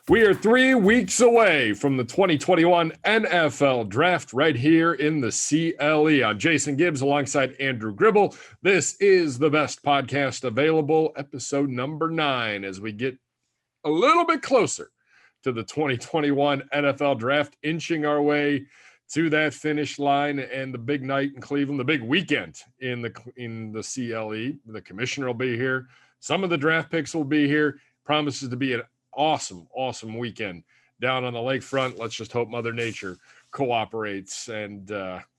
We are 3 weeks away from the 2021 NFL Draft right here in the CLE. I'm Jayson Gibbs alongside Andrew Gribble. This is the best podcast available, episode number 9, as we get a little bit closer to the 2021 NFL Draft, inching our way to that finish line and the big night in Cleveland, the big weekend in the CLE. The commissioner will be here. Some of the draft picks will be here. Promises to be an awesome weekend down on the lakefront. Let's just hope Mother Nature cooperates, and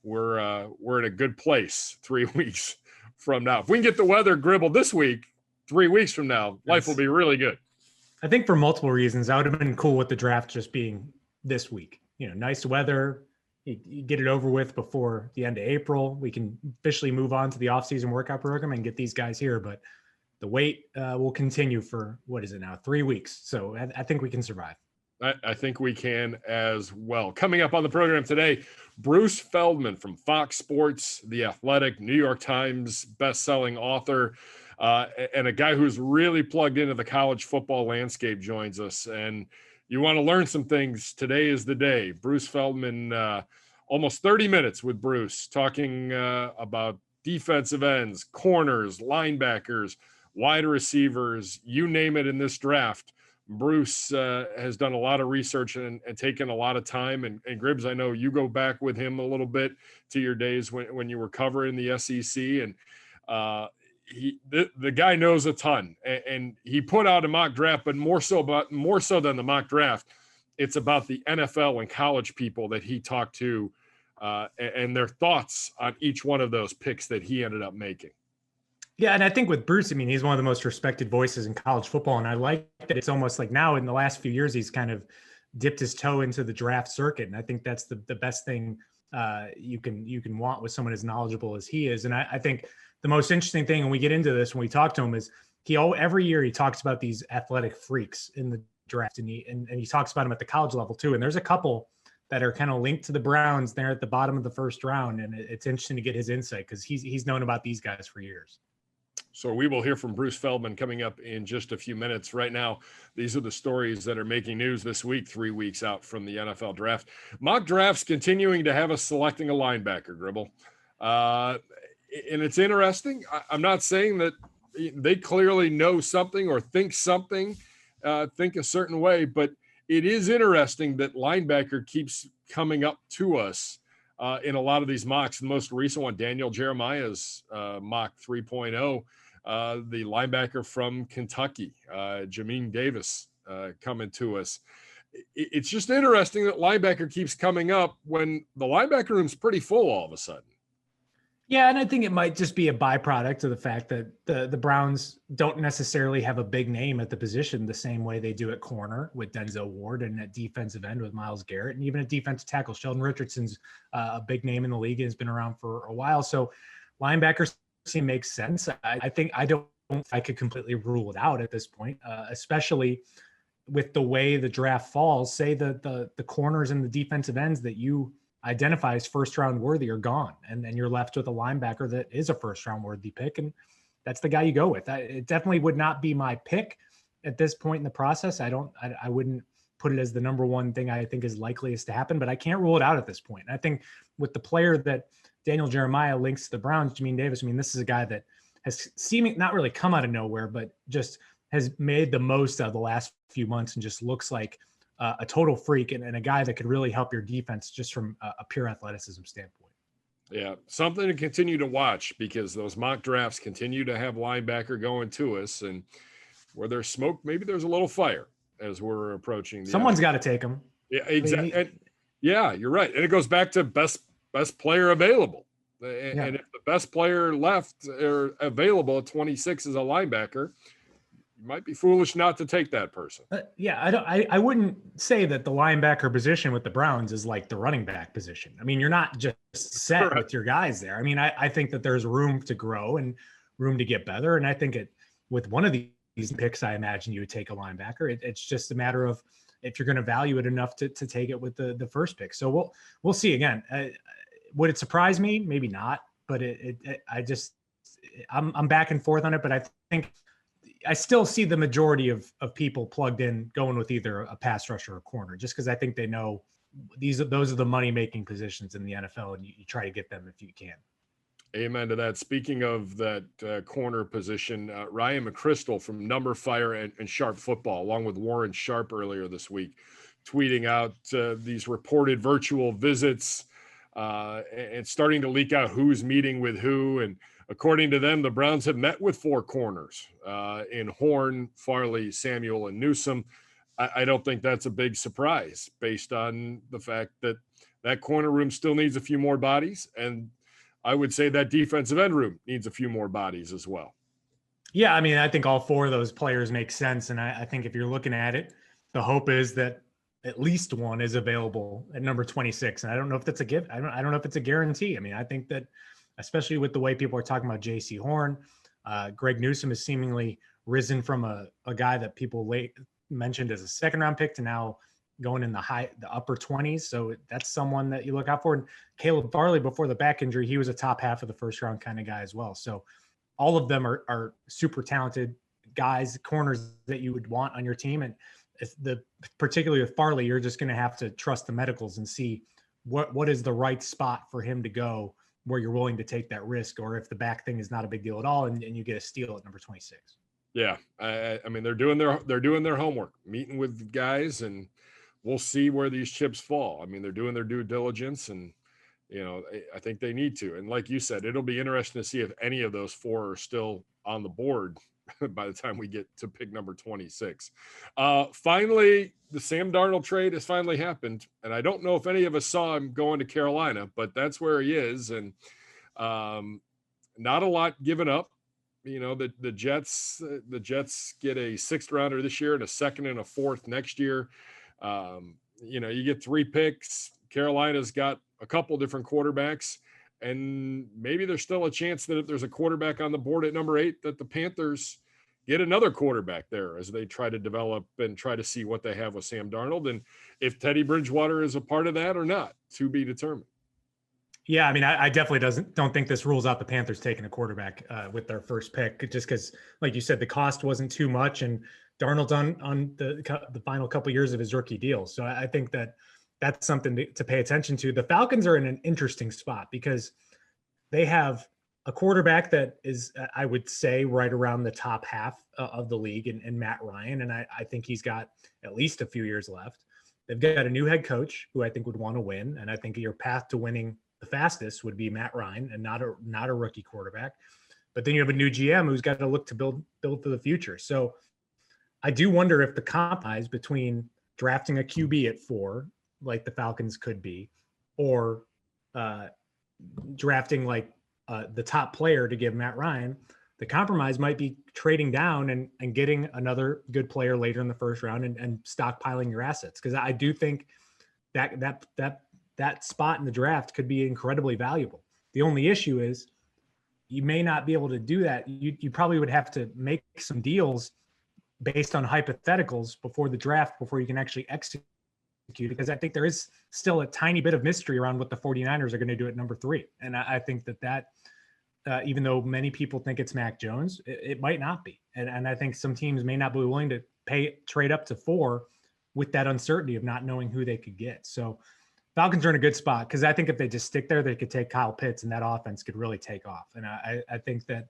we're in a good place 3 weeks from now. If we can get the weather Gribble this week, 3 weeks from now, life will be really good. I think for multiple reasons, I would have been cool with the draft just being this week. You know, nice weather. You get it over with before the end of April. We can officially move on to the offseason workout program and get these guys here, but the wait will continue for, 3 weeks. So I think we can survive. I think we can as well. Coming up on the program today, Bruce Feldman from Fox Sports, The Athletic, New York Times best-selling author, and a guy who's really plugged into the college football landscape joins us. And you want to learn some things, today is the day. Bruce Feldman, almost 30 minutes with Bruce, talking about defensive ends, corners, linebackers, wide receivers, you name it in this draft. Bruce has done a lot of research and taken a lot of time. And Gribbs, I know you go back with him a little bit to your days when you were covering the SEC. And the guy knows a ton. And he put out a mock draft, but more so than the mock draft, it's about the NFL and college people that he talked to and their thoughts on each one of those picks that he ended up making. Yeah, and I think with Bruce, I mean, he's one of the most respected voices in college football, and I like that it's almost like now in the last few years he's kind of dipped his toe into the draft circuit, and I think that's the best thing you can want with someone as knowledgeable as he is. And I think the most interesting thing, and we get into this when we talk to him, is every year he talks about these athletic freaks in the draft, and he talks about them at the college level too. And there's a couple that are kind of linked to the Browns there at the bottom of the first round, and it's interesting to get his insight because he's known about these guys for years. So we will hear from Bruce Feldman coming up in just a few minutes. Right now, these are the stories that are making news this week, 3 weeks out from the NFL draft. Mock drafts continuing to have us selecting a linebacker, Gribble. And it's interesting. I'm not saying that they clearly know something or think a certain way, but it is interesting that linebacker keeps coming up to us in a lot of these mocks. The most recent one, Daniel Jeremiah's mock 3.0, the linebacker from Kentucky, Jamin Davis, coming to us. It's just interesting that linebacker keeps coming up when the linebacker room's pretty full all of a sudden. Yeah, and I think it might just be a byproduct of the fact that the Browns don't necessarily have a big name at the position the same way they do at corner with Denzel Ward, and at defensive end with Myles Garrett, and even at defensive tackle. Sheldon Richardson's a big name in the league and has been around for a while. So linebackers seem makes sense. I think I could completely rule it out at this point, especially with the way the draft falls. Say the corners and the defensive ends that you identify as first round worthy are gone, and then you're left with a linebacker that is a first round worthy pick, and that's the guy you go with. It definitely would not be my pick at this point in the process. I wouldn't put it as the number one thing I think is likeliest to happen, but I can't rule it out at this point. And I think with the player that Daniel Jeremiah links to the Browns, Jamin Davis, I mean, this is a guy that has seeming not really come out of nowhere, but just has made the most of the last few months and just looks like a total freak and a guy that could really help your defense just from a pure athleticism standpoint. Yeah, something to continue to watch, because those mock drafts continue to have linebacker going to us, and where there's smoke, maybe there's a little fire as we're approaching. Someone's got to take them. Yeah, exactly. Yeah, you're right. And it goes back to best player available. And if the best player left or available at 26 is a linebacker, you might be foolish not to take that person. I wouldn't say that the linebacker position with the Browns is like the running back position. I mean, you're not just set with your guys there. I mean, I think that there's room to grow and room to get better. And I think with one of these picks, I imagine you would take a linebacker. It's just a matter of if you're going to value it enough to take it with the first pick. So we'll see. Again, would it surprise me? Maybe not. But I'm back and forth on it. But I think I still see the majority of people plugged in going with either a pass rusher or a corner, just because I think they know those are the money making positions in the NFL, and you try to get them if you can. Amen to that. Speaking of that corner position, Ryan McChrystal from Number Fire and Sharp Football, along with Warren Sharp earlier this week, tweeting out these reported virtual visits and starting to leak out who's meeting with who. And according to them, the Browns have met with 4 corners in Horn, Farley, Samuel, and Newsome. I don't think that's a big surprise based on the fact that that corner room still needs a few more bodies. And I would say that defensive end room needs a few more bodies as well. Yeah, I mean, I think all 4 of those players make sense. And I think if you're looking at it, the hope is that at least one is available at number 26. And I don't know if that's a give. I don't know if it's a guarantee. I mean, I think that especially with the way people are talking about J.C. Horn, Greg Newsome has seemingly risen from a guy that people mentioned as a second-round pick to now going in the upper 20s. So that's someone that you look out for. And Caleb Farley, before the back injury, he was a top half of the first round kind of guy as well. So all of them are super talented guys, corners that you would want on your team. And particularly with Farley, you're just going to have to trust the medicals and see what is the right spot for him to go where you're willing to take that risk, or if the back thing is not a big deal at all and you get a steal at number 26. Yeah. I mean, they're doing their homework, meeting with guys, and we'll see where these chips fall. I mean, they're doing their due diligence, and, I think they need to. And like you said, it'll be interesting to see if any of those 4 are still on the board by the time we get to pick number 26. Finally, the Sam Darnold trade has finally happened. And I don't know if any of us saw him going to Carolina, but that's where he is. And not a lot given up. The Jets get a 6th rounder this year and a 2nd and a 4th next year. You get 3 picks. Carolina's got a couple different quarterbacks, and maybe there's still a chance that if there's a quarterback on the board at number 8, that the Panthers get another quarterback there as they try to develop and try to see what they have with Sam Darnold. And if Teddy Bridgewater is a part of that or not, to be determined. Yeah, I mean, I definitely don't think this rules out the Panthers taking a quarterback with their first pick, just because, like you said, the cost wasn't too much, and Darnold's on the final couple years of his rookie deal. So I think that's something to pay attention to. The Falcons are in an interesting spot because they have a quarterback that is, I would say, right around the top half of the league in Matt Ryan, and I think he's got at least a few years left. They've got a new head coach who I think would want to win, and I think your path to winning the fastest would be Matt Ryan and not a rookie quarterback. But then you have a new GM who's got to look to build for the future. So I do wonder if the compromise between drafting a QB at 4, like the Falcons could be, or drafting like the top player to give Matt Ryan, the compromise might be trading down and getting another good player later in the first round and stockpiling your assets. Because I do think that spot in the draft could be incredibly valuable. The only issue is you may not be able to do that. You probably would have to make some deals based on hypotheticals before the draft, before you can actually execute, because I think there is still a tiny bit of mystery around what the 49ers are going to do at number 3. And I think that even though many people think it's Mac Jones, it might not be. And I think some teams may not be willing to trade up to 4 with that uncertainty of not knowing who they could get. So Falcons are in a good spot because I think if they just stick there, they could take Kyle Pitts and that offense could really take off. And I think that,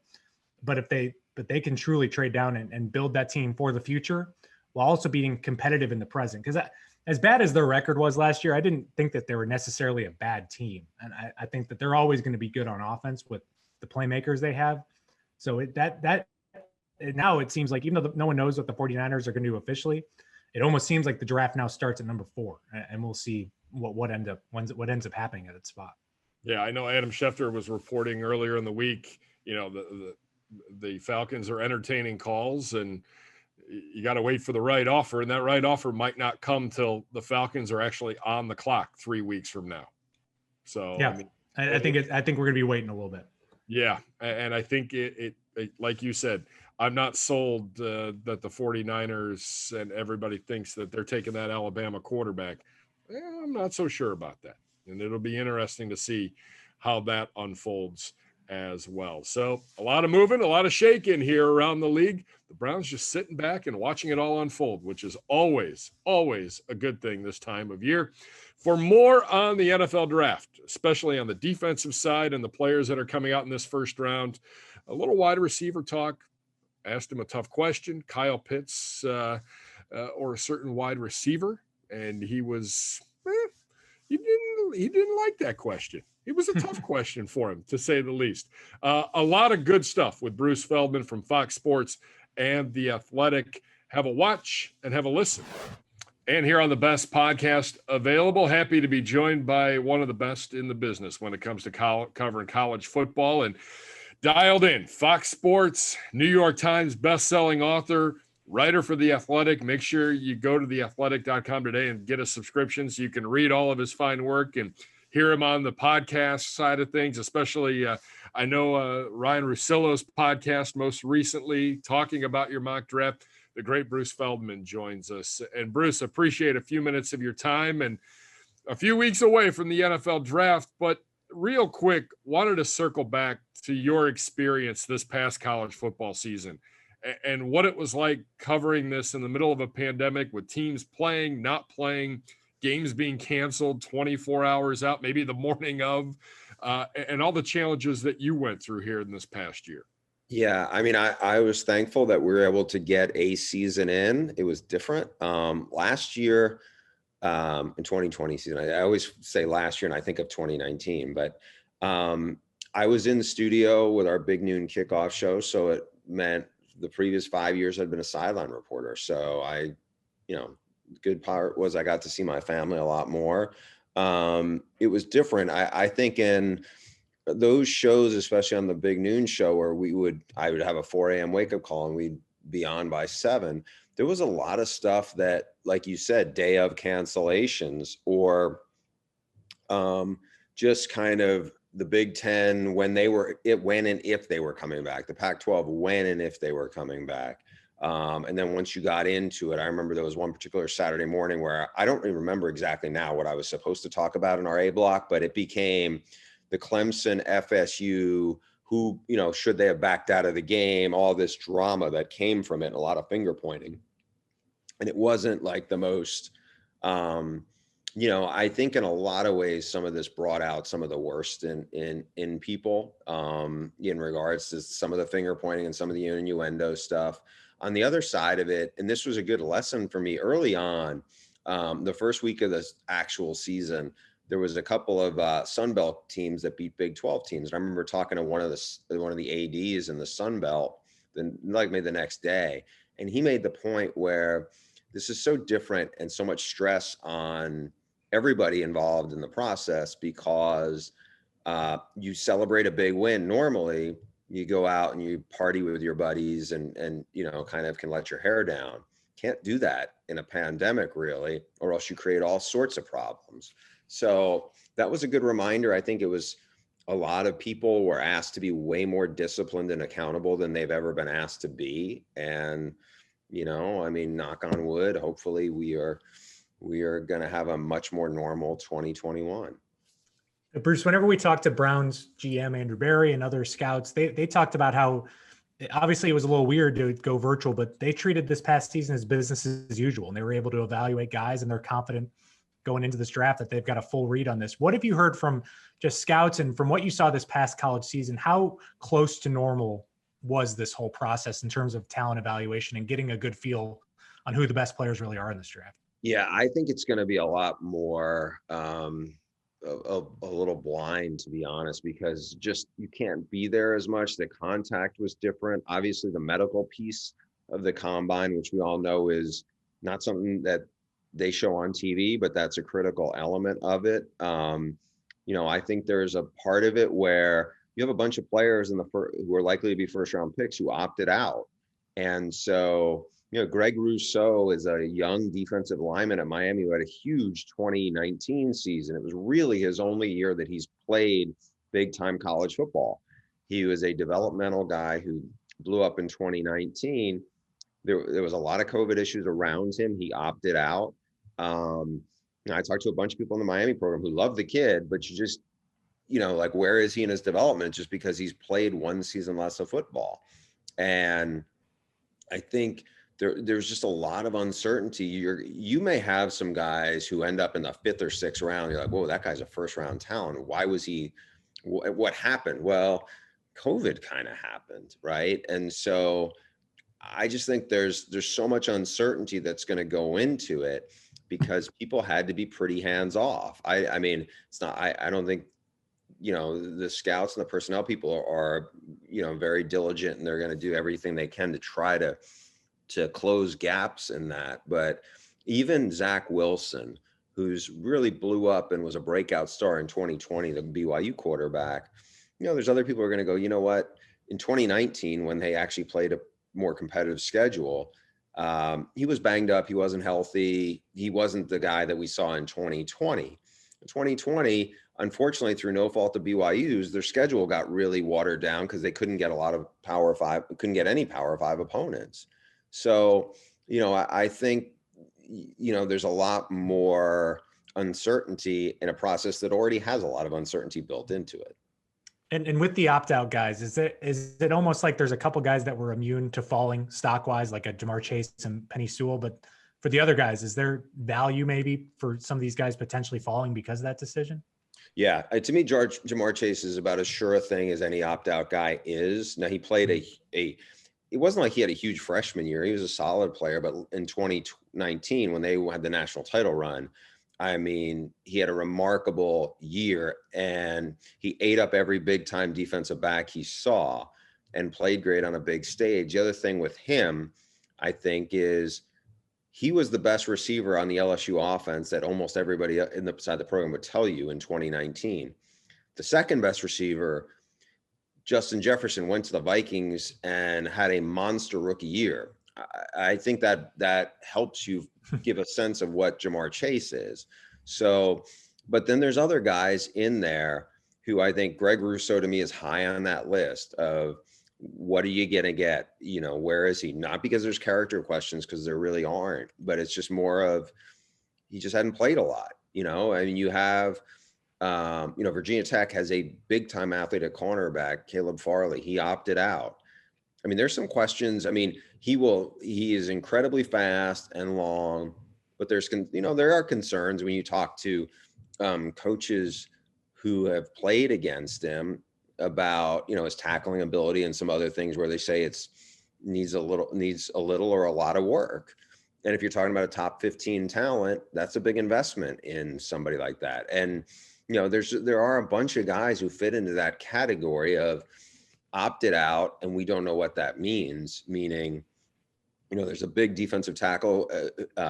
but they can truly trade down and build that team for the future while also being competitive in the present. Because as bad as their record was last year, I didn't think that they were necessarily a bad team. And I think that they're always going to be good on offense with the playmakers they have. So now it seems like, even though no one knows what the 49ers are going to do officially, it almost seems like the draft now starts at number 4, and we'll see what ends up happening at its spot. Yeah, I know Adam Schefter was reporting earlier in the week, the Falcons are entertaining calls, and you got to wait for the right offer, and that right offer might not come till the Falcons are actually on the clock 3 weeks from now. So yeah, I think we're going to be waiting a little bit. Yeah, and I think it like you said, I'm not sold that the 49ers and everybody thinks that they're taking that Alabama quarterback. I'm not so sure about that. And it'll be interesting to see how that unfolds as well. So a lot of moving, a lot of shaking here around the league. The Browns just sitting back and watching it all unfold, which is always a good thing this time of year. For more on the NFL draft, especially on the defensive side and the players that are coming out in this first round, a little wide receiver talk. Asked him a tough question, Kyle Pitts or a certain wide receiver, and he was he didn't like that question. It was a tough question for him, to say the least. A lot of good stuff with Bruce Feldman from Fox Sports and The Athletic. Have a watch and have a listen. And here on the best podcast available, happy to be joined by one of the best in the business when it comes to covering college football, and dialed in, Fox Sports, New York Times bestselling author, writer for The Athletic. Make sure you go to theathletic.com today and get a subscription so you can read all of his fine work and hear him on the podcast side of things, especially I know Ryan Russillo's podcast most recently talking about your mock draft. The great Bruce Feldman joins us. And Bruce, appreciate a few minutes of your time, and a few weeks away from the NFL draft, but real quick, wanted to circle back to your experience this past college football season and what it was like covering this in the middle of a pandemic with teams playing, not playing, games being canceled 24 hours out, maybe the morning of, and all the challenges that you went through here in this past year. Yeah, I mean, I was thankful that we were able to get a season in. It was different. Last year, in 2020 season, I always say last year and I think of 2019, but I was in the studio with our Big Noon kickoff show. So it meant the previous 5 years I'd been a sideline reporter. So the good part was I got to see my family a lot more. It was different. I think in those shows, especially on the Big Noon show where I would have a 4 a.m. wake up call and we'd be on by 7. There was a lot of stuff that, like you said, day of cancellations or just kind of the Big Ten when and if they were coming back, the Pac-12 when and if they were coming back. And then once you got into it, I remember there was one particular Saturday morning where I don't even remember exactly now what I was supposed to talk about in our A block, but it became the Clemson FSU, who, should they have backed out of the game, all this drama that came from it, a lot of finger pointing. And it wasn't like the most, I think in a lot of ways, some of this brought out some of the worst in people in regards to some of the finger pointing and some of the innuendo stuff. On the other side of it, and this was a good lesson for me early on, the first week of the actual season, there was a couple of Sun Belt teams that beat Big 12 teams. And I remember talking to one of the ADs in the Sun Belt, maybe the next day, and he made the point where this is so different and so much stress on everybody involved in the process because you celebrate a big win. Normally, you go out and you party with your buddies and kind of can let your hair down. Can't do that in a pandemic, really, or else you create all sorts of problems. So that was a good reminder. I think it was a lot of people were asked to be way more disciplined and accountable than they've ever been asked to be. And, knock on wood, hopefully we are going to have a much more normal 2021. Bruce, whenever we talked to Browns GM Andrew Berry and other scouts, they talked about how obviously it was a little weird to go virtual, but they treated this past season as business as usual, and they were able to evaluate guys, and they're confident going into this draft that they've got a full read on this. What have you heard from just scouts, and from what you saw this past college season, how close to normal was this whole process in terms of talent evaluation and getting a good feel on who the best players really are in this draft? Yeah, I think it's going to be a lot more a little blind, to be honest, because just you can't be there as much. The contact was different. Obviously, the medical piece of the combine, which we all know is not something that they show on TV, but that's a critical element of it. I think there's a part of it where you have a bunch of players who are likely to be first-round picks who opted out. And so, Greg Rousseau is a young defensive lineman at Miami who had a huge 2019 season. It was really his only year that he's played big-time college football. He was a developmental guy who blew up in 2019. There was a lot of COVID issues around him. He opted out. I talked to a bunch of people in the Miami program who loved the kid, but like, where is he in his development just because he's played one season less of football? And I think there's just a lot of uncertainty. You may have some guys who end up in the 5th or 6th round. You're like, whoa, that guy's a first round talent. Why was he, what happened? Well, COVID kind of happened, right? And so I just think there's so much uncertainty that's going to go into it because people had to be pretty hands off. I mean, it's not, I don't think, the scouts and the personnel people are, very diligent, and they're going to do everything they can to try to close gaps in that. But even Zach Wilson, who's really blew up and was a breakout star in 2020, the BYU quarterback, there's other people who are going to go, you know what, in 2019, when they actually played a more competitive schedule, he was banged up. He wasn't healthy. He wasn't the guy that we saw in 2020. In 2020, unfortunately, through no fault of BYU's, their schedule got really watered down because they couldn't get a lot of couldn't get any Power 5 opponents. So, I think, there's a lot more uncertainty in a process that already has a lot of uncertainty built into it. And with the opt-out guys, is it almost like there's a couple guys that were immune to falling stock-wise, like a Jamar Chase and Penny Sewell, but for the other guys, is there value maybe for some of these guys potentially falling because of that decision? Yeah, to me, Jamar Chase is about as sure a thing as any opt-out guy is. Now, he played it wasn't like he had a huge freshman year. He was a solid player, but in 2019, when they had the national title run, I mean, he had a remarkable year, and he ate up every big-time defensive back he saw and played great on a big stage. The other thing with him, I think, is he was the best receiver on the LSU offense that almost everybody inside the program would tell you in 2019. The second best receiver, Justin Jefferson, went to the Vikings and had a monster rookie year. I think that helps you give a sense of what Jamar Chase is. So, but then there's other guys in there who I think Greg Rousseau to me is high on that list of what are you going to get? Where is he? Not because there's character questions, because there really aren't, but it's just more of he just hadn't played a lot. I mean, you have, Virginia Tech has a big time athlete at cornerback, Caleb Farley. He opted out. I mean, there's some questions. I mean, he is incredibly fast and long, but there are concerns when you talk to coaches who have played against him about, his tackling ability and some other things where they say it's needs a little or a lot of work. And if you're talking about a top 15 talent, that's a big investment in somebody like that. And, there are a bunch of guys who fit into that category of opted out, and we don't know what that means. Meaning, there's a big defensive tackle,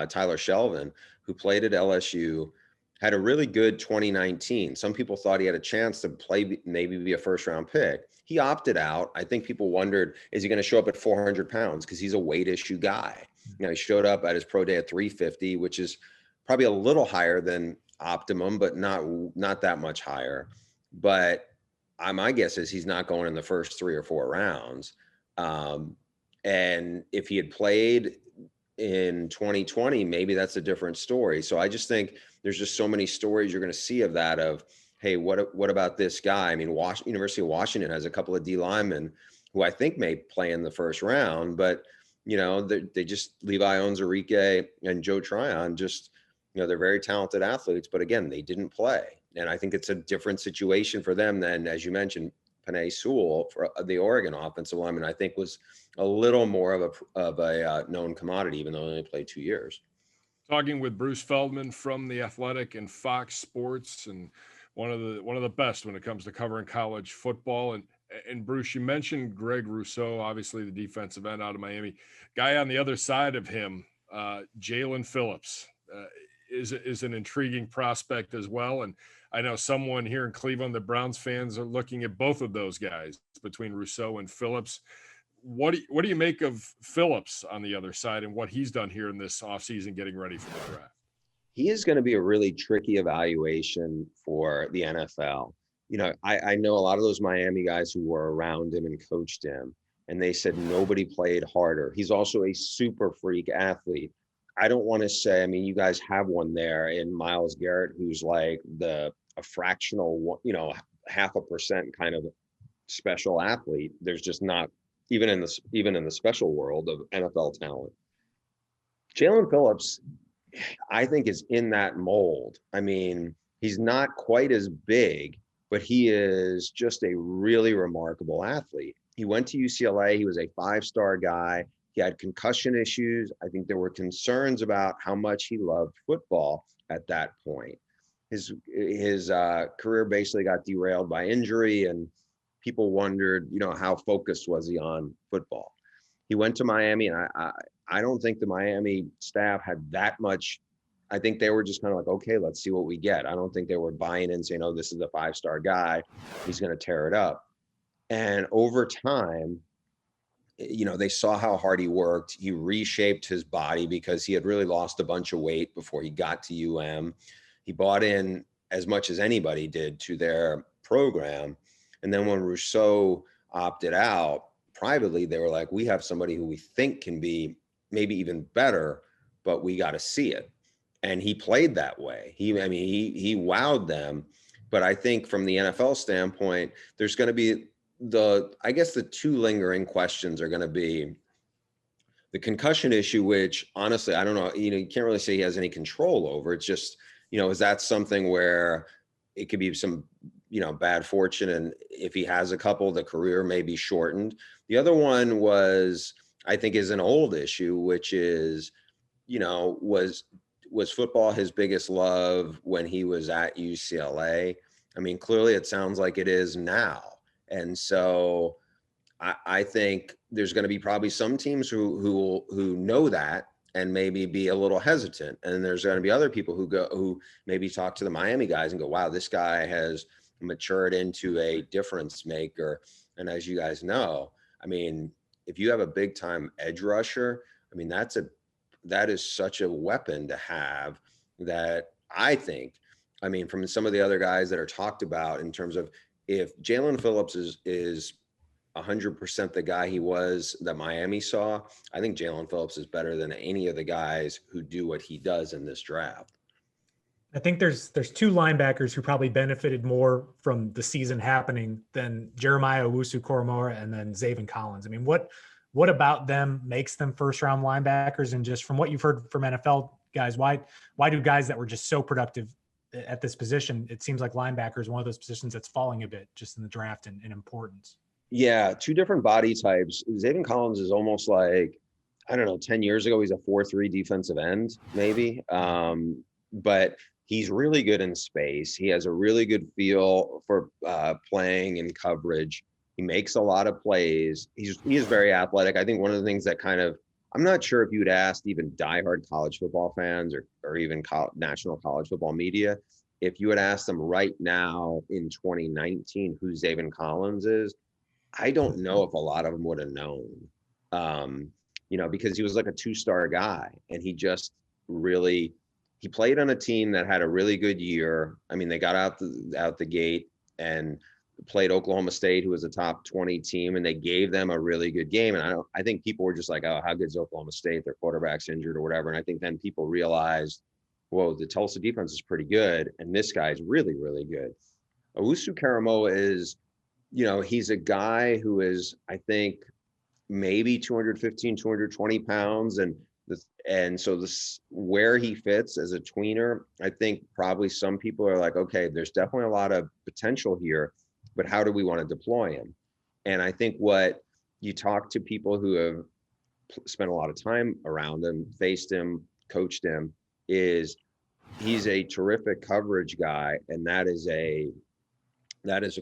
Tyler Shelvin, who played at LSU, had a really good 2019. Some people thought he had a chance to play, maybe be a first-round pick. He opted out. I think people wondered, is he going to show up at 400 pounds? Because he's a weight issue guy. He showed up at his pro day at 350, which is probably a little higher than optimum, but not that much higher. But my guess is he's not going in the first 3 or 4 rounds. And if he had played in 2020, maybe that's a different story. So I just think there's just so many stories you're going to see of that, of, hey, what about this guy? I mean, University of Washington has a couple of D linemen who I think may play in the first round, but, they just, Levi Onwuzurike and Joe Tryon, just, they're very talented athletes, but again, they didn't play. And I think it's a different situation for them than, as you mentioned, Penei Sewell, for the Oregon offensive lineman, I think was a little more of a known commodity, even though he only played 2 years. Talking with Bruce Feldman from The Athletic and Fox Sports, and one of the best when it comes to covering college football. And Bruce, you mentioned Greg Rousseau, obviously the defensive end out of Miami. Guy on the other side of him, Jalen Phillips, is an intriguing prospect as well. And I know someone here in Cleveland, the Browns fans are looking at both of those guys between Rousseau and Phillips. What do you make of Phillips on the other side and what he's done here in this offseason getting ready for the draft? He is going to be a really tricky evaluation for the NFL. I know a lot of those Miami guys who were around him and coached him, and they said nobody played harder. He's also a super freak athlete. I don't want to say, I mean, you guys have one there in Myles Garrett, who's like a fractional, 0.5% kind of special athlete. There's just not, even in the special world of NFL talent. Jalen Phillips, I think, is in that mold. I mean, he's not quite as big, but he is just a really remarkable athlete. He went to UCLA. He was a 5-star guy. He had concussion issues. I think there were concerns about how much he loved football at that point. His career basically got derailed by injury, and people wondered, how focused was he on football? He went to Miami, and I don't think the Miami staff had that much. I think they were just kind of like, okay, let's see what we get. I don't think they were buying in, saying, oh, this is a 5-star guy. He's going to tear it up. And over time, they saw how hard he worked. He reshaped his body because he had really lost a bunch of weight before he got to UM. He bought in as much as anybody did to their program. And then when Rousseau opted out privately, they were like, we have somebody who we think can be maybe even better, but we got to see it. And he played that way. He wowed them. But I think from the NFL standpoint, there's going to be the two lingering questions are going to be the concussion issue, which honestly, I don't know, you can't really say he has any control over. It's just, is that something where it could be some, bad fortune? And if he has a couple, the career may be shortened. The other one I think is an old issue, which is, was football his biggest love when he was at UCLA? I mean, clearly it sounds like it is now. And so I think there's going to be probably some teams who know that and maybe be a little hesitant. And there's going to be other people who maybe talk to the Miami guys and go, wow, this guy has matured into a difference maker. And as you guys know, I mean, if you have a big time edge rusher, I mean, that is such a weapon to have that I think, from some of the other guys that are talked about in terms of, if Jalen Phillips is 100% the guy he was that Miami saw, I think Jalen Phillips is better than any of the guys who do what he does in this draft. I think there's 2 linebackers who probably benefited more from the season happening than Jeremiah Owusu-Koramoah and then Zaven Collins. I mean, what about them makes them first-round linebackers? And just from what you've heard from NFL guys, why do guys that were just so productive at this position, it seems like linebacker is one of those positions that's falling a bit just in the draft in importance? Yeah, 2 different body types. Zaven Collins is almost like, I don't know, 10 years ago, he's a 4-3 defensive end, maybe. But he's really good in space. He has a really good feel for playing in coverage. He makes a lot of plays. He is very athletic. I think one of the things that I'm not sure if you'd asked even diehard college football fans or even national college football media, if you had asked them right now in 2019 who Zaven Collins is, I don't know if a lot of them would have known, because he was like a 2-star guy, and he just really, he played on a team that had a really good year. I mean, they got out the gate and played Oklahoma State, who was a top 20 team, and they gave them a really good game. And I think people were just like, oh, how good is Oklahoma State? Their quarterback's injured or whatever. And I think then people realized, whoa, the Tulsa defense is pretty good, and this guy's really, really good. Owusu-Koramoah is, he's a guy who is, I think, maybe 215, 220 pounds. And so this, where he fits as a tweener, I think probably some people are like, okay, there's definitely a lot of potential here, but how do we want to deploy him? And I think what you talk to people who have spent a lot of time around him, faced him, coached him, is he's a terrific coverage guy. And that is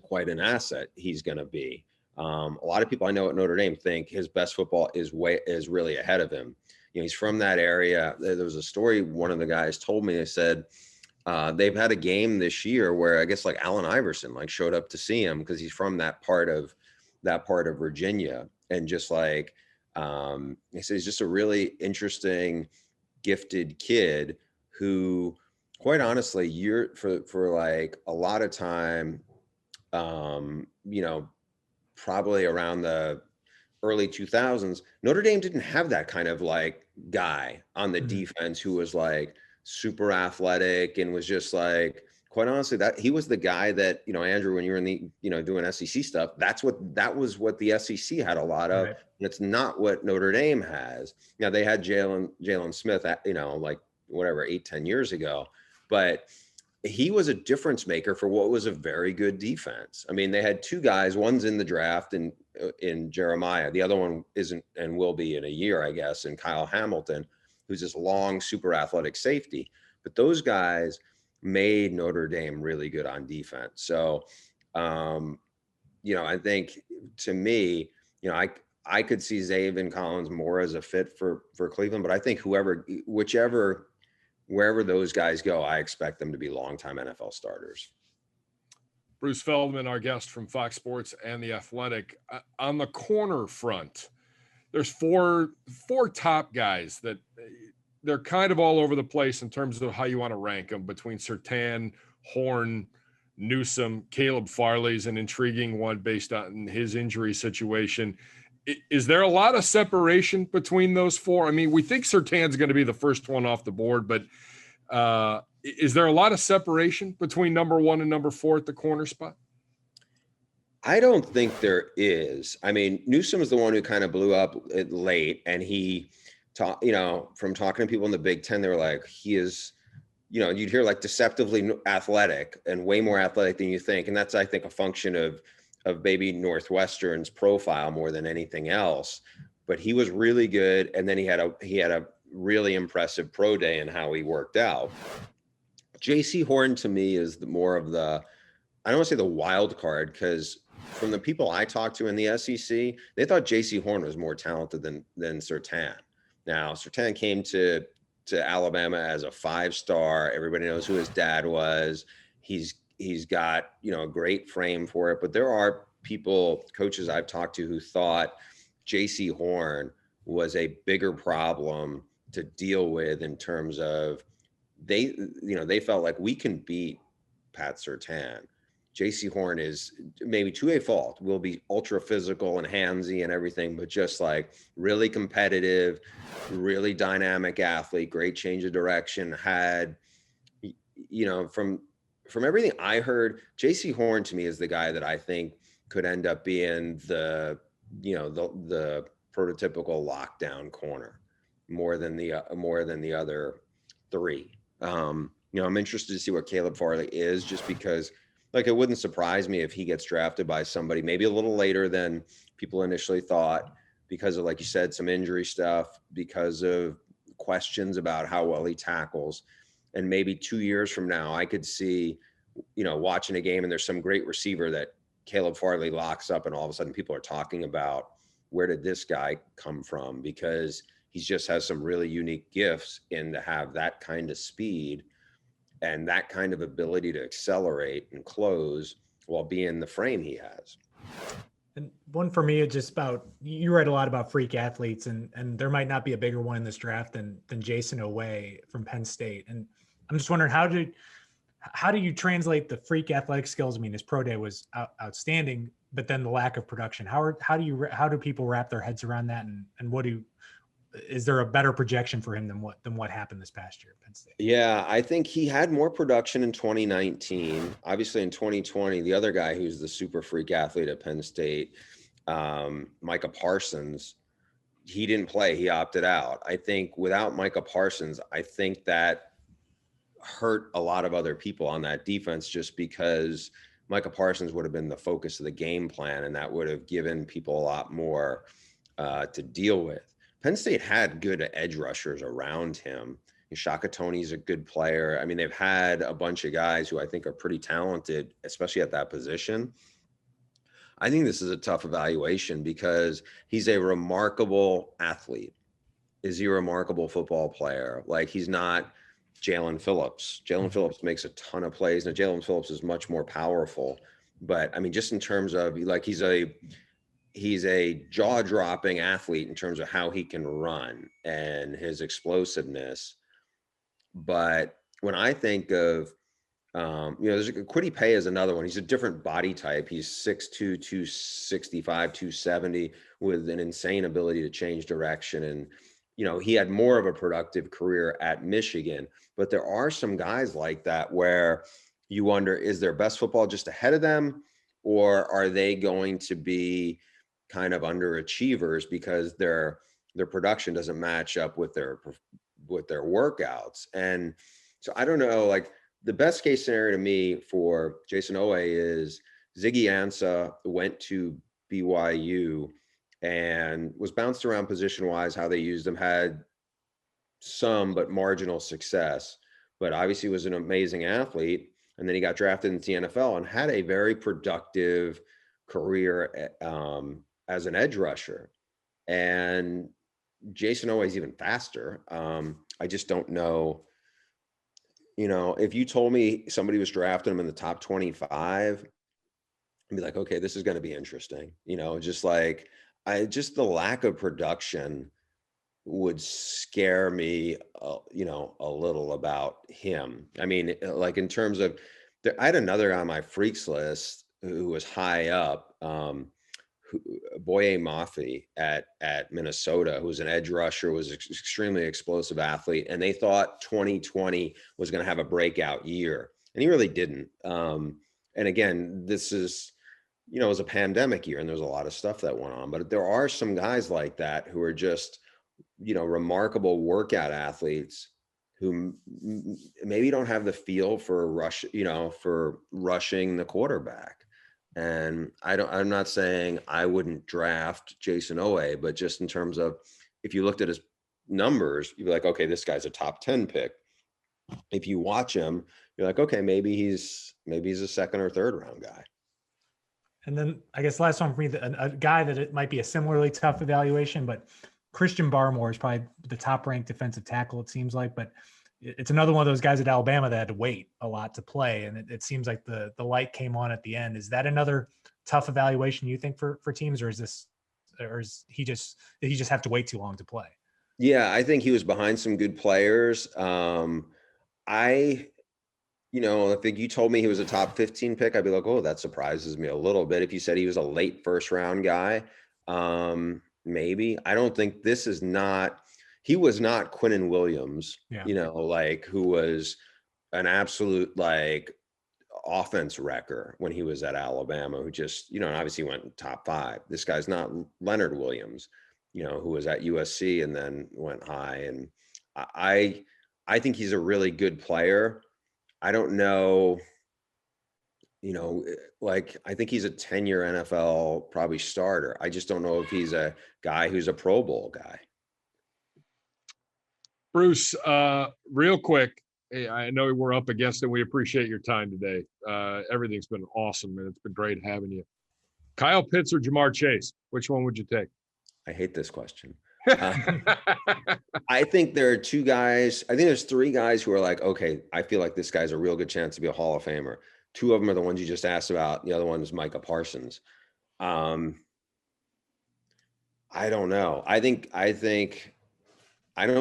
quite an asset he's going to be. A lot of people I know at Notre Dame think his best football is really ahead of him. He's from that area. There was a story one of the guys told me. They said they've had a game this year where I guess like Allen Iverson showed up to see him because he's from that part of Virginia, and just like he said, he's just a really interesting, gifted kid who, quite honestly, for like a lot of time, probably around the early 2000s, Notre Dame didn't have that kind of like guy on the defense who was like super athletic and was just like quite honestly, that he was the guy that, Andrew, when you were in the, doing SEC stuff, that was what the SEC had a lot of. Right. And it's not what Notre Dame has. Now they had Jalen Smith, like whatever, 8-10 years ago, but he was a difference maker for what was a very good defense. I mean, they had two guys, one's in the draft in Jeremiah. The other one isn't and will be in a year, I guess, and Kyle Hamilton, who's this long, super athletic safety. But those guys made Notre Dame really good on defense. So, I think to me, I could see Zaven Collins more as a fit for Cleveland, but I think wherever those guys go, I expect them to be longtime NFL starters. Bruce Feldman, our guest from Fox Sports and The Athletic. On the corner front, there's four top guys that they're kind of all over the place in terms of how you want to rank them between Surtain, Horn, Newsome. Caleb Farley's an intriguing one based on his injury situation. Is there a lot of separation between those four? I mean, we think Surtain's going to be the first one off the board, but is there a lot of separation between number 1 and number 4 at the corner spot? I don't think there is. I mean, Newsome is the one who kind of blew up late, and he from talking to people in the Big Ten, they were like, he is, you'd hear like deceptively athletic and way more athletic than you think. And that's, I think, a function of maybe Northwestern's profile more than anything else. But he was really good. And then he had a really impressive pro day and how he worked out. JC Horn to me is more of the, I don't want to say the wild card, because from the people I talked to in the SEC, they thought JC Horn was more talented than Surtain. Now, Surtain came to Alabama as a 5-star. Everybody knows who his dad was. He's got, a great frame for it. But there are coaches I've talked to who thought JC Horn was a bigger problem to deal with in terms of they felt like we can beat Pat Surtain. JC Horn is maybe to a fault, will be ultra physical and handsy and everything, but just like really competitive, really dynamic athlete, great change of direction. Had, from everything I heard, JC Horn to me is the guy that I think could end up being the prototypical lockdown corner more than the other three. I'm interested to see what Caleb Farley is, just because, like, it wouldn't surprise me if he gets drafted by somebody maybe a little later than people initially thought, because of, like you said, some injury stuff, because of questions about how well he tackles. And maybe 2 years from now, I could see, watching a game and there's some great receiver that Caleb Farley locks up, and all of a sudden people are talking about, where did this guy come from? Because he just has some really unique gifts, and to have that kind of speed and that kind of ability to accelerate and close while being the frame he has. And one for me, it's just about, you read a lot about freak athletes, and there might not be a bigger one in this draft than Jayson Oweh from Penn State. And I'm just wondering, how do you translate the freak athletic skills? I mean, his pro day was outstanding, but then the lack of production. How do people wrap their heads around that? And is there a better projection for him than what happened this past year at Penn State? Yeah, I think he had more production in 2019. Obviously, in 2020, the other guy who's the super freak athlete at Penn State, Micah Parsons, he didn't play. He opted out. I think without Micah Parsons, I think that hurt a lot of other people on that defense, just because Micah Parsons would have been the focus of the game plan, and that would have given people a lot more to deal with. Penn State had good edge rushers around him. Shaka Toney's a good player. I mean, they've had a bunch of guys who I think are pretty talented, especially at that position. I think this is a tough evaluation, because he's a remarkable athlete. Is he a remarkable football player? Like, he's not Jalen Phillips. Jalen Phillips makes a ton of plays. Now, Jalen Phillips is much more powerful, but I mean, just in terms of, like, he's a jaw-dropping athlete in terms of how he can run and his explosiveness. But when I think of, there's Kwity Paye is another one. He's a different body type. He's 6'2", 265, 270 with an insane ability to change direction. And, he had more of a productive career at Michigan. But there are some guys like that where you wonder, is their best football just ahead of them, or are they going to be kind of underachievers because their production doesn't match up with their workouts? And so I don't know, like the best case scenario to me for Jayson Oweh is Ziggy Ansah went to BYU and was bounced around position wise, how they used him, had some but marginal success, but obviously was an amazing athlete. And then he got drafted into the NFL and had a very productive career as an edge rusher. And Jayson Oweh is even faster. I just don't know. You know, if you told me somebody was drafting him in the top 25, I'd be like, okay, this is going to be interesting. You know, just like just the lack of production would scare me, you know, a little about him. I mean, like in terms of, I had another guy on my freaks list who was high up, Boye Mafe at Minnesota, who was an edge rusher, was an extremely explosive athlete, and they thought 2020 was going to have a breakout year, and he really didn't. And again, this is, you know, it was a pandemic year, and there was a lot of stuff that went on, but there are some guys like that who are just, you know, remarkable workout athletes who maybe don't have the feel for for rushing the quarterback. And I'm not saying I wouldn't draft Jayson Oweh, but just in terms of, if you looked at his numbers, you'd be like, okay, this guy's a top 10 pick. If you watch him, you're like, okay, maybe he's a second or third round guy. And then I guess last one for me, a guy that it might be a similarly tough evaluation, but Christian Barmore is probably the top ranked defensive tackle, it seems like, but it's another one of those guys at Alabama that had to wait a lot to play. And it seems like the light came on at the end. Is that another tough evaluation you think for teams, or is he just have to wait too long to play? Yeah, I think he was behind some good players. You know, if you told me he was a top 15 pick, I'd be like, oh, that surprises me a little bit. If you said he was a late first round guy, maybe. I don't think he was not Quinnen Williams, you know, like who was an absolute like offense wrecker when he was at Alabama, who just, you know, and obviously went top 5. This guy's not Leonard Williams, you know, who was at USC and then went high. And I think he's a really good player. I don't know, you know, like I think he's a 10-year NFL probably starter. I just don't know if he's a guy who's a Pro Bowl guy. Bruce, real quick, I know we're up against it. We appreciate your time today. Everything's been awesome, and it's been great having you. Kyle Pitts or Jamar Chase, which one would you take? I hate this question. I think there are 2 guys. I think there's 3 guys who are like, okay, I feel like this guy's a real good chance to be a Hall of Famer. 2 of them are the ones you just asked about. The other one is Micah Parsons. I don't know. I don't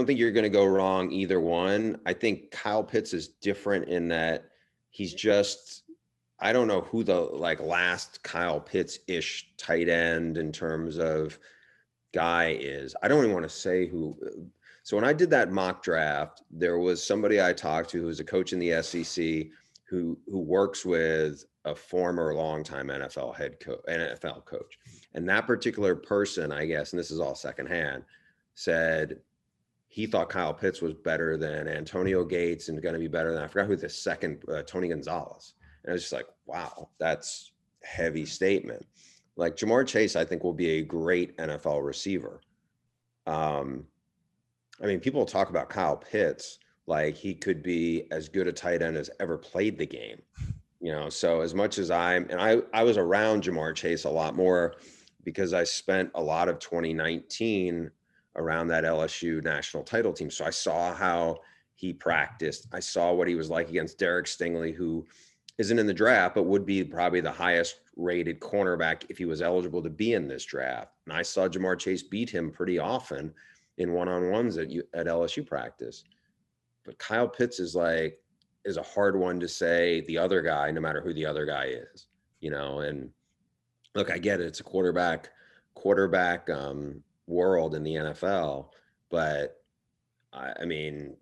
think you're going to go wrong either one. I think Kyle Pitts is different in that he's just, I don't know who the like last Kyle Pitts-ish tight end in terms of guy is. I don't even want to say who. So when I did that mock draft, there was somebody I talked to who was a coach in the SEC who works with a former longtime NFL coach. And that particular person, I guess, and this is all secondhand, said he thought Kyle Pitts was better than Antonio Gates and going to be better than, I forgot who the second, Tony Gonzalez. And I was just like, wow, that's a heavy statement. Like Jamar Chase, I think will be a great NFL receiver. I mean, people talk about Kyle Pitts like he could be as good a tight end as ever played the game, you know? So as much as I was around Jamar Chase a lot more because I spent a lot of 2019 around that LSU national title team. So I saw how he practiced. I saw what he was like against Derek Stingley, who isn't in the draft, but would be probably the highest rated cornerback if he was eligible to be in this draft. And I saw Jamar Chase beat him pretty often in one-on-ones at LSU practice. But Kyle Pitts is a hard one to say the other guy, no matter who the other guy is, you know. And look, I get it. It's a quarterback world in the NFL, but I mean,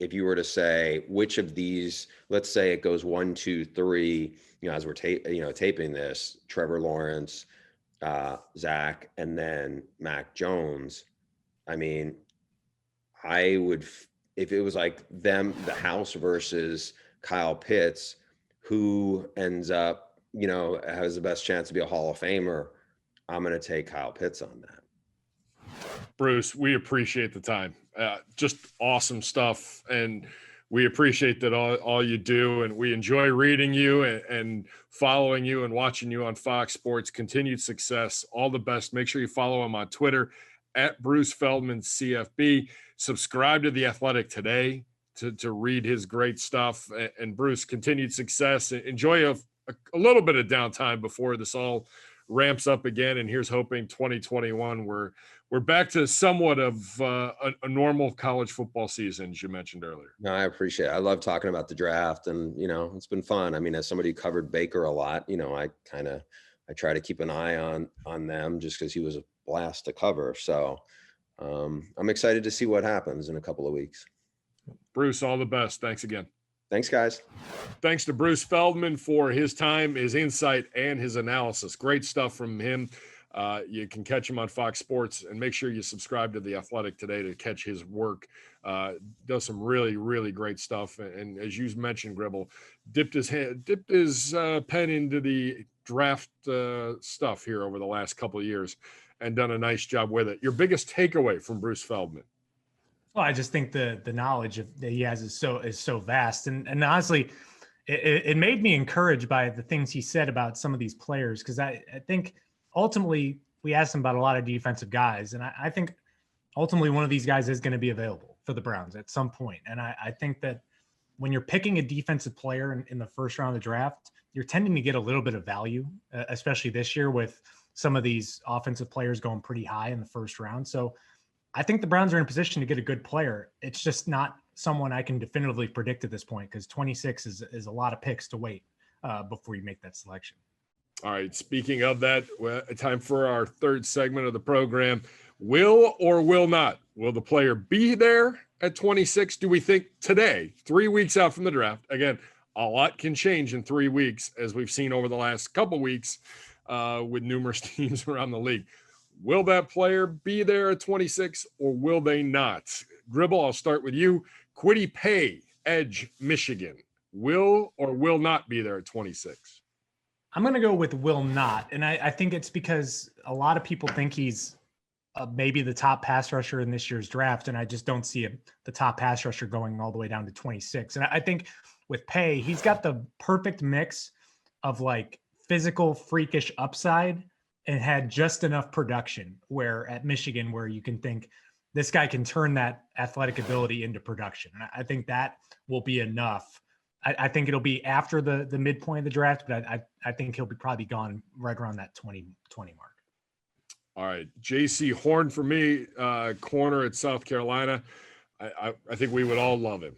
if you were to say which of these, let's say it goes 1, 2, 3, as we're taping this, Trevor Lawrence, Zach, and then Mac Jones. I mean, I would, if it was like them, the house versus Kyle Pitts, who ends up, has the best chance to be a Hall of Famer, I'm going to take Kyle Pitts on that. Bruce, we appreciate the time. Just awesome stuff. And we appreciate that all you do. And we enjoy reading you and following you and watching you on Fox Sports. Continued success. All the best. Make sure you follow him on Twitter at Bruce Feldman CFB. Subscribe to The Athletic today to read his great stuff. And Bruce, continued success. Enjoy a little bit of downtime before this all ramps up again. And here's hoping 2021 we're back to somewhat of a normal college football season, as you mentioned earlier. No, I appreciate it. I love talking about the draft, and it's been fun. I mean, as somebody who covered Baker a lot, I try to keep an eye on them just because he was a blast to cover. So I'm excited to see what happens in a couple of weeks. Bruce, all the best. Thanks again. Thanks, guys. Thanks to Bruce Feldman for his time, his insight, and his analysis. Great stuff from him. You can catch him on Fox Sports, and make sure you subscribe to The Athletic today to catch his work. Does some really, really great stuff. And as you mentioned, Gribble dipped his pen into the draft stuff here over the last couple of years and done a nice job with it. Your biggest takeaway from Bruce Feldman? Well, I just think the knowledge that he has is so vast, and honestly, it made me encouraged by the things he said about some of these players, because I think ultimately we asked him about a lot of defensive guys, and I think ultimately one of these guys is going to be available for the Browns at some point. And I think that when you're picking a defensive player in the first round of the draft, you're tending to get a little bit of value, especially this year with some of these offensive players going pretty high in the first round. So I think the Browns are in a position to get a good player. It's just not someone I can definitively predict at this point, because 26 is a lot of picks to wait before you make that selection. All right. Speaking of that, time for our third segment of the program. Will or will not? Will the player be there at 26? Do we think today, 3 weeks out from the draft? Again, a lot can change in 3 weeks, as we've seen over the last couple weeks with numerous teams around the league. Will that player be there at 26, or will they not? Gribble, I'll start with you. Kwity Paye, edge, Michigan. Will or will not be there at 26? I'm going to go with will not. And I think it's because a lot of people think he's maybe the top pass rusher in this year's draft, and I just don't see the top pass rusher going all the way down to 26. And I think with Paye, he's got the perfect mix of like physical, freakish upside and had just enough production where at Michigan, where you can think this guy can turn that athletic ability into production. And I think that will be enough. I think it'll be after the midpoint of the draft, but I think he'll be probably gone right around that 20 mark. All right. JC Horn for me, corner at South Carolina. I think we would all love him.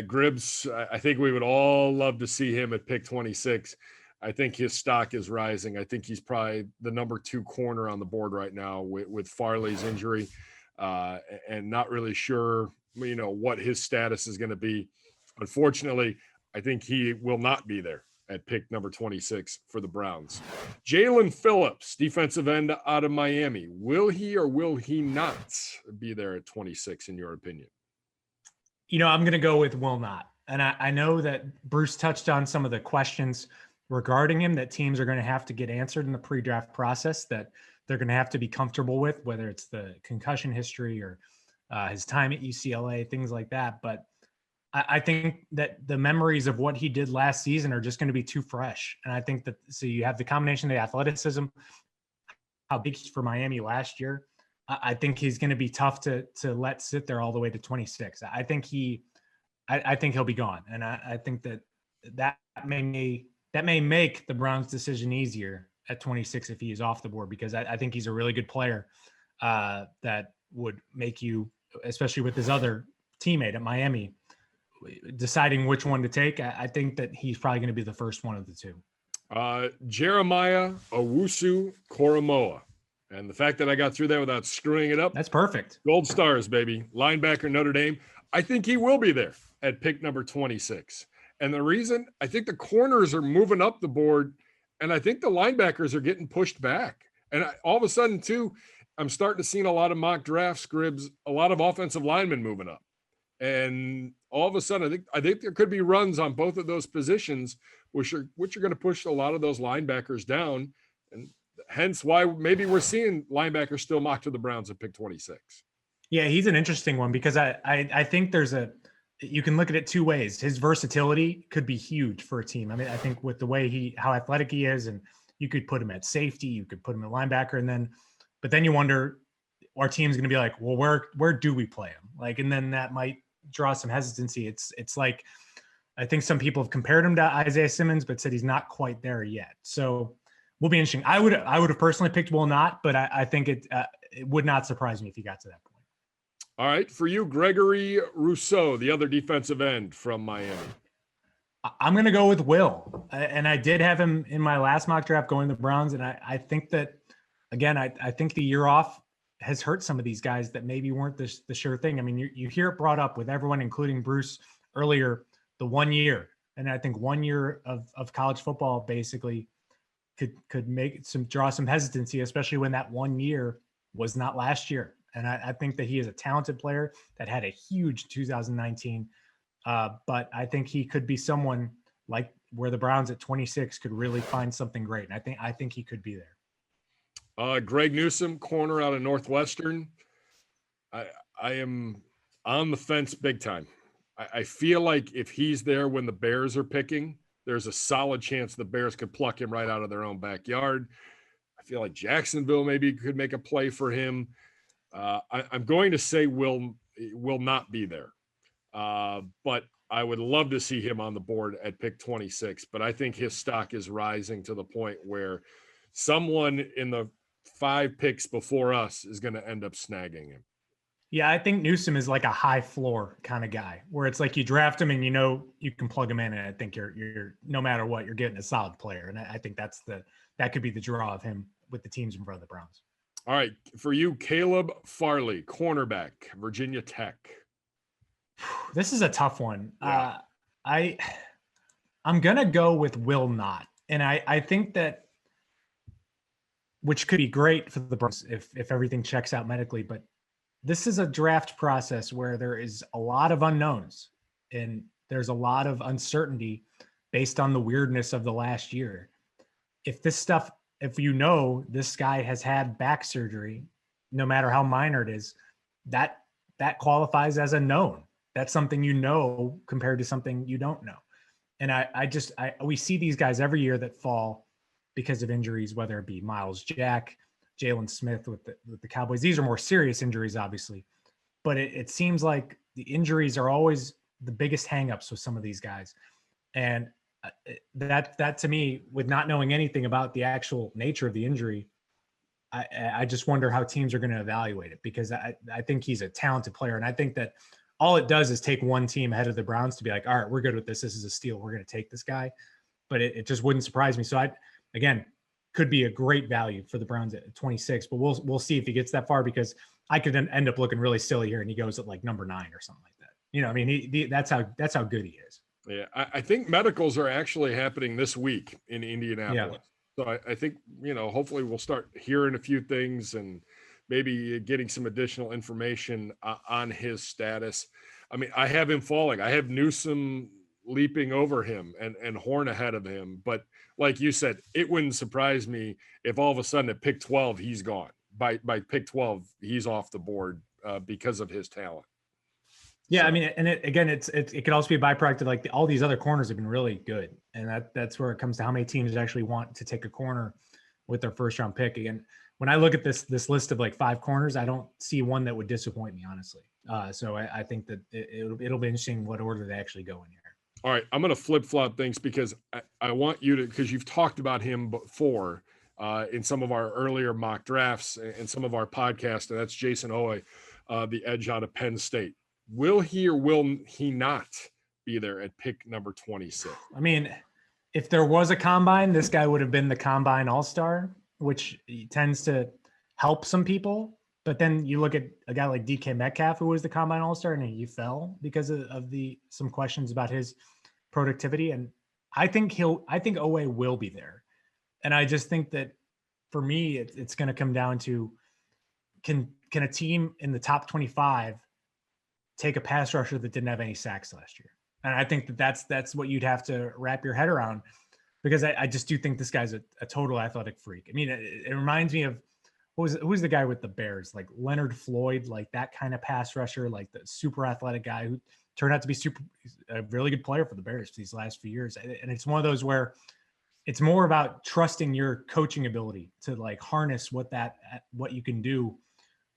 Gribbs, I think we would all love to see him at pick 26. I think his stock is rising. I think he's probably the number 2 corner on the board right now with Farley's injury, and not really sure, what his status is going to be. Unfortunately, I think he will not be there at pick number 26 for the Browns. Jalen Phillips, defensive end out of Miami. Will he or will he not be there at 26 in your opinion? I'm going to go with will not. And I know that Bruce touched on some of the questions regarding him that teams are going to have to get answered in the pre-draft process, that they're going to have to be comfortable with, whether it's the concussion history or his time at UCLA, things like that. But I think that the memories of what he did last season are just going to be too fresh. And I think that, so you have the combination of the athleticism, how big he's for Miami last year. I think he's going to be tough to let sit there all the way to 26. I think he'll be gone. And I think that may make the Browns' decision easier at 26 if he is off the board, because I think he's a really good player that would make you, especially with his other teammate at Miami, deciding which one to take. I think that he's probably going to be the first one of the two. Jeremiah Owusu-Koramoah. And the fact that I got through that without screwing it up. That's perfect. Gold stars, baby. Linebacker, Notre Dame. I think he will be there at pick number 26. And the reason, I think the corners are moving up the board, and I think the linebackers are getting pushed back. And all of a sudden, too, I'm starting to see in a lot of mock drafts, Gribbs, a lot of offensive linemen moving up. And all of a sudden, I think there could be runs on both of those positions, which are going to push a lot of those linebackers down. And hence why maybe we're seeing linebackers still mocked to the Browns at pick 26. Yeah, he's an interesting one because I think you can look at it two ways. His versatility could be huge for a team. I mean, I think with the way how athletic he is, and you could put him at safety, you could put him at linebacker, but then you wonder, our team's going to be like, well, where do we play him? Like, and then that might draw some hesitancy. It's like, I think some people have compared him to Isaiah Simmons, but said he's not quite there yet. So will be interesting. I would have personally picked Will Not, but I think it would not surprise me if he got to that point. All right, for you, Gregory Rousseau, the other defensive end from Miami. I'm going to go with Will, and I did have him in my last mock draft going to the Browns, and I think that, again, I think the year off has hurt some of these guys that maybe weren't the sure thing. I mean, you hear it brought up with everyone, including Bruce earlier, the 1 year, and I think 1 year of college football basically could draw some hesitancy, especially when that 1 year was not last year. And I think that he is a talented player that had a huge 2019. But I think he could be someone like where the Browns at 26 could really find something great. And I think he could be there. Greg Newsome, corner out of Northwestern. I am on the fence big time. I feel like if he's there when the Bears are picking, there's a solid chance the Bears could pluck him right out of their own backyard. I feel like Jacksonville maybe could make a play for him. I'm going to say will not be there. But I would love to see him on the board at pick 26. But I think his stock is rising to the point where someone in the 5 picks before us is going to end up snagging him. Yeah, I think Newsome is like a high floor kind of guy where it's like you draft him and you can plug him in, and I think you're no matter what, you're getting a solid player. And I think that could be the draw of him with the teams in front of the Browns. All right, for you, Caleb Farley, cornerback, Virginia Tech. This is a tough one. Yeah. I'm gonna go with Will Not, and I think that, which could be great for the Browns if everything checks out medically, but this is a draft process where there is a lot of unknowns and there's a lot of uncertainty based on the weirdness of the last year. If this guy has had back surgery, no matter how minor it is, that qualifies as a known. That's something compared to something you don't know. And we see these guys every year that fall because of injuries, whether it be Miles Jack, Jalen Smith with the Cowboys. These are more serious injuries, obviously, but it seems like the injuries are always the biggest hangups with some of these guys. And that to me, with not knowing anything about the actual nature of the injury, I just wonder how teams are going to evaluate it, because I think he's a talented player. And I think that all it does is take one team ahead of the Browns to be like, all right, we're good with this. This is a steal. We're going to take this guy. But it just wouldn't surprise me. So again, could be a great value for the Browns at 26, but we'll see if he gets that far, because I could then end up looking really silly here and he goes at like number 9 or something like that. I mean, that's how good he is. Yeah, I think medicals are actually happening this week in Indianapolis. Yeah. So I think, hopefully we'll start hearing a few things and maybe getting some additional information on his status. I mean, I have him falling. I have Newsome leaping over him and Horn ahead of him. But like you said, it wouldn't surprise me if all of a sudden at pick 12, he's gone. By pick 12, he's off the board because of his talent. Yeah, so. I mean, and it could also be a byproduct of like all these other corners have been really good, and that's where it comes to how many teams actually want to take a corner with their first round pick. Again, when I look at this list of like 5 corners, I don't see one that would disappoint me, honestly. So I think that it'll be interesting what order they actually go in here. All right, I'm going to flip-flop things because I want you to, because you've talked about him before in some of our earlier mock drafts and some of our podcasts, and that's Jayson Oweh, the edge out of Penn State. Will he or will he not be there at pick number 26? I mean, if there was a combine, this guy would have been the combine all-star, which tends to help some people. But then you look at a guy like DK Metcalf, who was the combine all-star, and he fell because of some questions about his productivity. And I think Oweh will be there. And I just think that for me, it's going to come down to, can a team in the top 25 take a pass rusher that didn't have any sacks last year? And I think that's what you'd have to wrap your head around, because I just do think this guy's a total athletic freak. I mean, it reminds me of, who's the guy with the Bears, like Leonard Floyd, like that kind of pass rusher, like the super athletic guy who turned out to be a really good player for the Bears these last few years. And it's one of those where it's more about trusting your coaching ability to like harness what you can do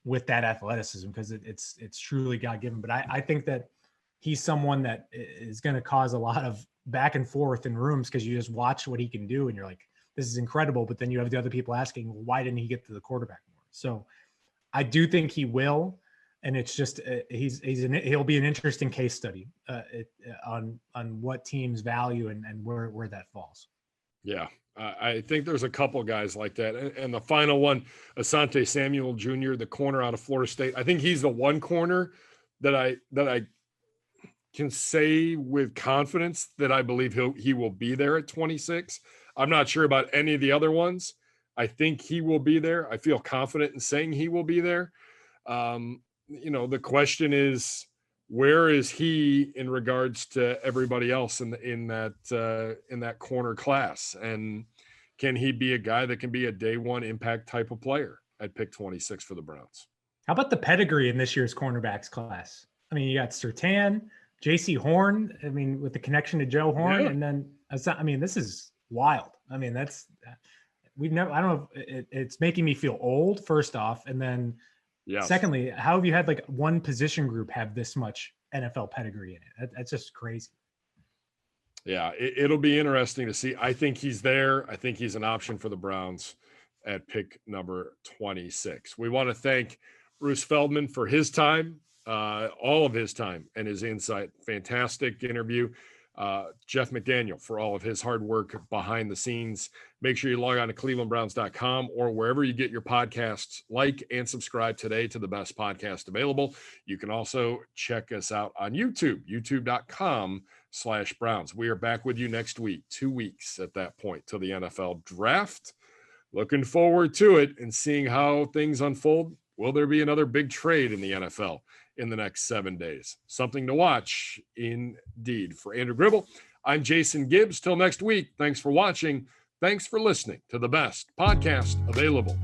with that athleticism, because it's truly God-given. But I think that he's someone that is going to cause a lot of back and forth in rooms, because you just watch what he can do and you're like, this is incredible. But then you have the other people asking, why didn't he get to the quarterback more? So I do think he will. And it's just, he'll be an interesting case study on what teams value and where that falls. Yeah. I think there's a couple guys like that. And the final one, Asante Samuel Jr., the corner out of Florida State. I think he's the one corner that I can say with confidence that I believe he will be there at 26. I'm not sure about any of the other ones. I think he will be there. I feel confident in saying he will be there. The question is, where is he in regards to everybody else in that corner class? And can he be a guy that can be a day one impact type of player at pick 26 for the Browns? How about the pedigree in this year's cornerbacks class? I mean, you got Surtain, J.C. Horn. I mean, with the connection to Joe Horn, and then this is wild. I mean, I don't know if it's making me feel old, first off, and then secondly, how have you had like one position group have this much NFL pedigree in it? That's just crazy. Yeah, it'll be interesting to see. I think he's there. I think he's an option for the Browns at pick number 26. We want to thank Bruce Feldman for his time, all of his time and his insight. Fantastic interview. Jeff McDaniel for all of his hard work behind the scenes. Make sure you log on to clevelandbrowns.com or wherever you get your podcasts. Like and subscribe today to the best podcast available. You can also check us out on YouTube, youtube.com/Browns. We are back with you next week, 2 weeks at that point till the NFL draft. Looking forward to it and seeing how things unfold. Will there be another big trade in the NFL in the next 7 days? Something to watch indeed. For Andrew Gribble, I'm Jayson Gibbs. Till next week, thanks for watching. Thanks for listening to the best podcast available.